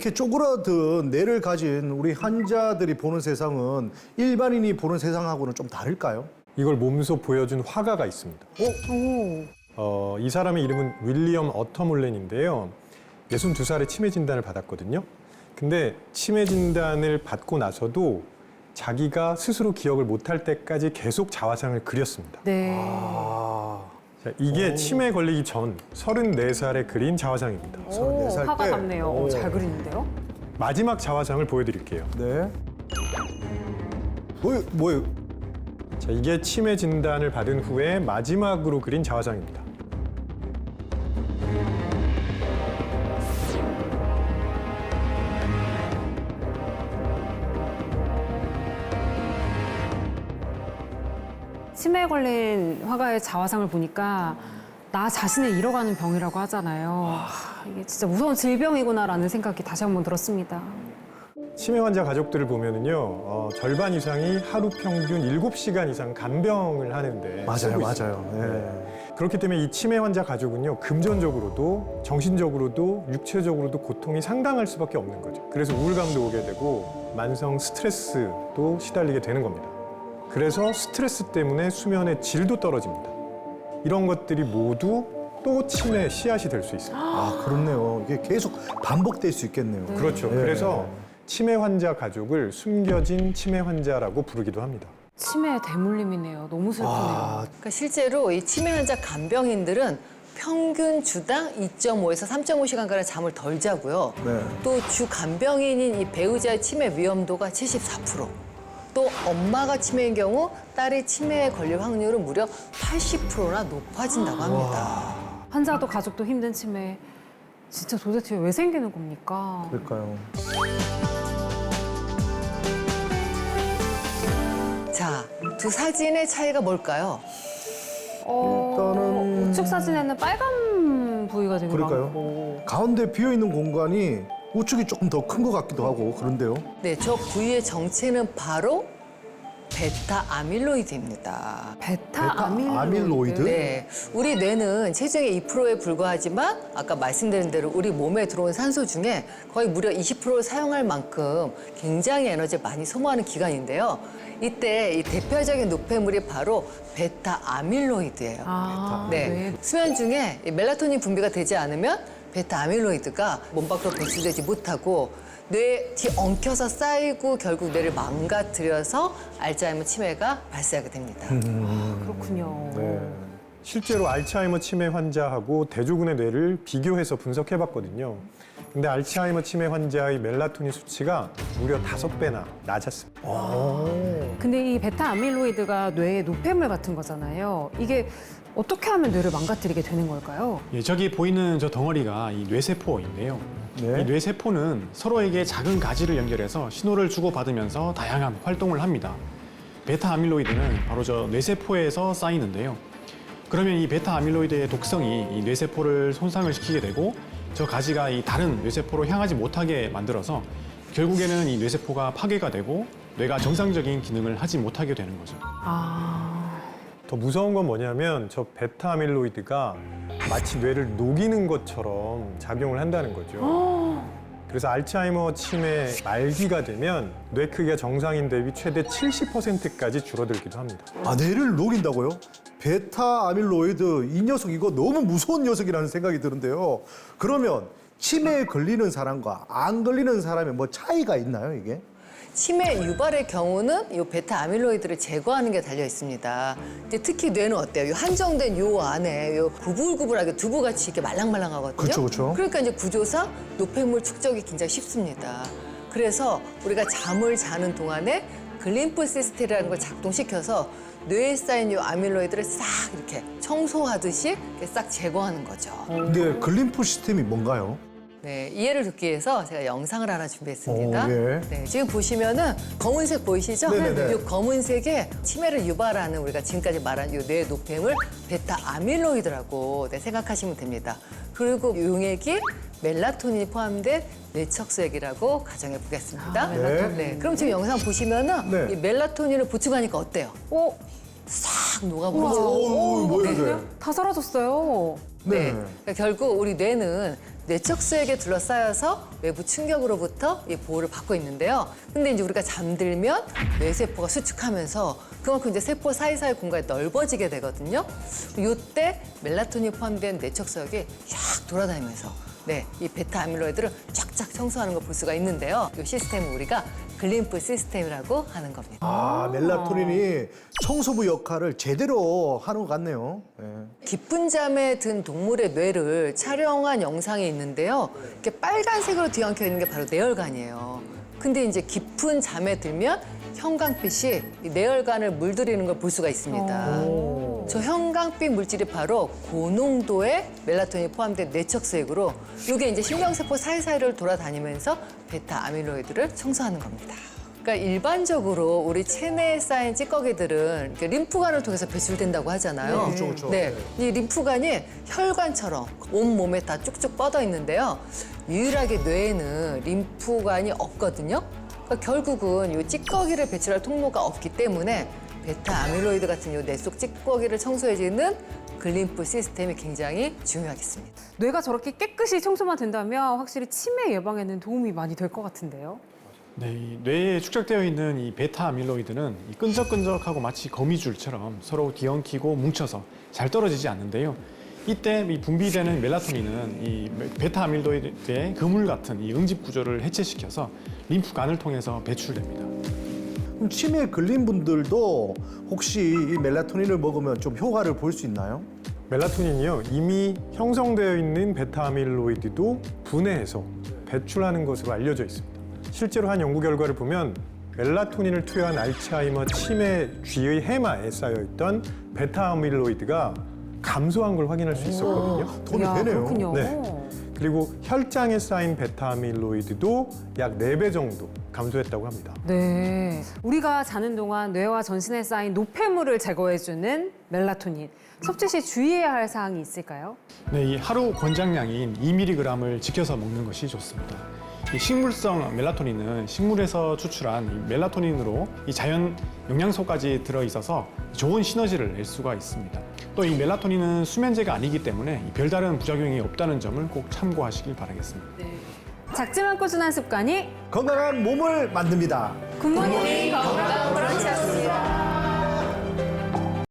이렇게 쪼그라든 뇌를 가진 우리 환자들이 보는 세상은 일반인이 보는 세상하고는 좀 다를까요? 이걸 몸소 보여준 화가가 있습니다. 이 사람의 이름은 윌리엄 어터몰렌인데요. 62살에 치매 진단을 받았거든요. 근데 치매 진단을 받고 나서도 자기가 스스로 기억을 못할 때까지 계속 자화상을 그렸습니다. 네. 자, 이게 치매에 걸리기 전 34살에 그린 자화상입니다. 34살 화가 때. 같네요. 잘 그리는데요? 마지막 자화상을 보여드릴게요. 네. 뭐예요? 자, 이게 치매 진단을 받은 후에 마지막으로 그린 자화상입니다. 치매에 걸린 화가의 자화상을 보니까 나 자신을 잃어가는 병이라고 하잖아요. 이게 진짜 무서운 질병이구나라는 생각이 다시 한번 들었습니다. 치매 환자 가족들을 보면은요, 절반 이상이 하루 평균 7시간 이상 간병을 하는데 맞아요, 쓰고 맞아요. 있습니다. 네. 그렇기 때문에 이 치매 환자 가족은요, 금전적으로도 정신적으로도 육체적으로도 고통이 상당할 수밖에 없는 거죠. 그래서 우울감도 오게 되고 만성 스트레스도 시달리게 되는 겁니다. 그래서 스트레스 때문에 수면의 질도 떨어집니다. 이런 것들이 모두 또 치매의 씨앗이 될 수 있습니다. 아, 그렇네요. 이게 계속 반복될 수 있겠네요. 그렇죠. 네. 그래서 치매 환자 가족을 숨겨진 치매 환자라고 부르기도 합니다. 치매의 대물림이네요. 너무 슬프네요. 그러니까 실제로 이 치매 환자 간병인들은 평균 주당 2.5에서 3.5시간가량 잠을 덜 자고요. 네. 또 주 간병인인 이 배우자의 치매 위험도가 74%. 또 엄마가 치매인 경우 딸이 치매에 걸릴 확률은 무려 80%나 높아진다고 합니다. 환자도 가족도 힘든 치매. 진짜 도대체 왜 생기는 겁니까? 그럴까요? 자, 두 사진의 차이가 뭘까요? 일단은- 우측 사진에는 빨간 부위가 되게 그럴까요? 많고. 가운데 비어있는 공간이 우측이 조금 더 큰 것 같기도 하고 그런데요. 네, 저 부위의 정체는 바로 베타 아밀로이드입니다. 베타 아밀로이드? 네, 우리 뇌는 체중의 2%에 불과하지만 아까 말씀드린 대로 우리 몸에 들어온 산소 중에 거의 무려 20%를 사용할 만큼 굉장히 에너지를 많이 소모하는 기관인데요. 이때 이 대표적인 노폐물이 바로 베타 아밀로이드예요. 네, 수면 중에 이 멜라토닌 분비가 되지 않으면 베타 아밀로이드가 몸 밖으로 배출되지 못하고 뇌에 뒤엉켜서 쌓이고 결국 뇌를 망가뜨려서 알츠하이머 치매가 발생하게 됩니다. 그렇군요. 네. 실제로 알츠하이머 치매 환자하고 대조군의 뇌를 비교해서 분석해봤거든요. 근데 알츠하이머 치매 환자의 멜라토닌 수치가 무려 5배나 낮았습니다. 근데 이 베타 아밀로이드가 뇌의 노폐물 같은 거잖아요. 이게 어떻게 하면 뇌를 망가뜨리게 되는 걸까요? 예, 저기 보이는 저 덩어리가 이 뇌세포인데요. 네. 이 뇌세포는 서로에게 작은 가지를 연결해서 신호를 주고받으면서 다양한 활동을 합니다. 베타 아밀로이드는 바로 저 뇌세포에서 쌓이는데요. 그러면 이 베타 아밀로이드의 독성이 이 뇌세포를 손상을 시키게 되고 저 가지가 이 다른 뇌세포로 향하지 못하게 만들어서 결국에는 이 뇌세포가 파괴가 되고 뇌가 정상적인 기능을 하지 못하게 되는 거죠. 더 무서운 건 뭐냐면 저 베타 아밀로이드가 마치 뇌를 녹이는 것처럼 작용을 한다는 거죠. 그래서 알츠하이머 치매 말기가 되면 뇌 크기가 정상인 대비 최대 70%까지 줄어들기도 합니다. 아, 뇌를 녹인다고요? 베타 아밀로이드 이 녀석 이거 너무 무서운 녀석이라는 생각이 드는데요. 그러면 치매에 걸리는 사람과 안 걸리는 사람의 뭐 차이가 있나요, 이게? 치매 유발의 경우는 이 베타 아밀로이드를 제거하는 게 달려 있습니다. 근데 특히 뇌는 어때요? 이 한정된 요 안에 요 구불구불하게 두부같이 이렇게 말랑말랑하거든요. 그쵸, 그쵸. 그러니까 이제 구조상 노폐물 축적이 굉장히 쉽습니다. 그래서 우리가 잠을 자는 동안에 글림프시스템이라는 걸 작동시켜서 뇌에 쌓인 요 아밀로이드를 싹 이렇게 청소하듯이 이렇게 싹 제거하는 거죠. 근데 글림프 시스템이 뭔가요? 네, 이해를 돕기 위해서 제가 영상을 하나 준비했습니다. 오, 예. 네, 지금 보시면은 검은색 보이시죠? 네네네. 이 검은색에 치매를 유발하는 우리가 지금까지 말한 이 뇌 노폐물 베타 아밀로이드라고 생각하시면 됩니다. 그리고 용액이 멜라토닌이 포함된 뇌척수액이라고 가정해 보겠습니다. 멜라토닌. 네, 그럼 지금 영상 보시면은 네. 이 멜라토닌을 보충하니까 어때요? 오, 싹 녹아버리죠. 오, 뭐야, 이게? 다 사라졌어요. 네. 그러니까 결국 우리 뇌는 뇌척수액에 둘러싸여서 외부 충격으로부터 이 보호를 받고 있는데요. 근데 이제 우리가 잠들면 뇌세포가 수축하면서 그만큼 이제 세포 사이사이 공간이 넓어지게 되거든요. 이때 멜라토닌이 포함된 뇌척수액이 쫙 돌아다니면서 이 베타 아밀로이드를 쫙쫙 청소하는 걸 볼 수가 있는데요. 이 시스템을 우리가 글림프 시스템이라고 하는 겁니다. 아, 멜라토닌이 청소부 역할을 제대로 하는 것 같네요. 예. 깊은 잠에 든 동물의 뇌를 촬영한 영상이 있는데요. 이렇게 빨간색으로 뒤엉켜 있는 게 바로 뇌혈관이에요. 근데 이제 깊은 잠에 들면 형광빛이 이 뇌혈관을 물들이는 걸 볼 수가 있습니다. 저 형광빛 물질이 바로 고농도의 멜라토닌이 포함된 뇌척수액으로 이게 이제 신경세포 사이사이를 돌아다니면서 베타 아밀로이드를 청소하는 겁니다. 그러니까 일반적으로 우리 체내에 쌓인 찌꺼기들은 이렇게 림프관을 통해서 배출된다고 하잖아요. 그렇죠, 그렇죠. 네, 이 림프관이 혈관처럼 온 몸에 다 쭉쭉 뻗어 있는데요. 유일하게 뇌에는 림프관이 없거든요. 그러니까 결국은 이 찌꺼기를 배출할 통로가 없기 때문에 베타 아밀로이드 같은 이 뇌 속 찌꺼기를 청소해주는 글림프 시스템이 굉장히 중요하겠습니다. 뇌가 저렇게 깨끗이 청소만 된다면 확실히 치매 예방에는 도움이 많이 될 것 같은데요. 네, 이 뇌에 축적되어 있는 이 베타 아밀로이드는 이 끈적끈적하고 마치 거미줄처럼 서로 뒤엉키고 뭉쳐서 잘 떨어지지 않는데요. 이때 이 분비되는 멜라토닌은 이 베타 아밀로이드의 그물 같은 이 응집 구조를 해체시켜서 림프관을 통해서 배출됩니다. 그럼 치매에 걸린 분들도 혹시 이 멜라토닌을 먹으면 좀 효과를 볼 수 있나요? 멜라토닌이요, 이미 형성되어 있는 베타 아밀로이드도 분해해서 배출하는 것으로 알려져 있습니다. 실제로 한 연구 결과를 보면 멜라토닌을 투여한 알츠하이머 치매 쥐의 해마에 쌓여있던 베타 아밀로이드가 감소한 걸 확인할 수 있었거든요. 도움이 이야, 되네요. 그렇군요. 네. 그리고 혈장에 쌓인 베타 아밀로이드도 약 4배 정도 감소했다고 합니다. 네. 우리가 자는 동안 뇌와 전신에 쌓인 노폐물을 제거해주는 멜라토닌. 섭취 시 주의해야 할 사항이 있을까요? 네, 이 하루 권장량인 2mg을 지켜서 먹는 것이 좋습니다. 이 식물성 멜라토닌은 식물에서 추출한 이 멜라토닌으로 이 자연 영양소까지 들어있어서 좋은 시너지를 낼 수가 있습니다. 또 이 멜라토닌은 수면제가 아니기 때문에 이 별다른 부작용이 없다는 점을 꼭 참고하시길 바라겠습니다. 작지만 꾸준한 습관이 건강한 몸을 만듭니다. 굿모닝 건강 브런치였습니다.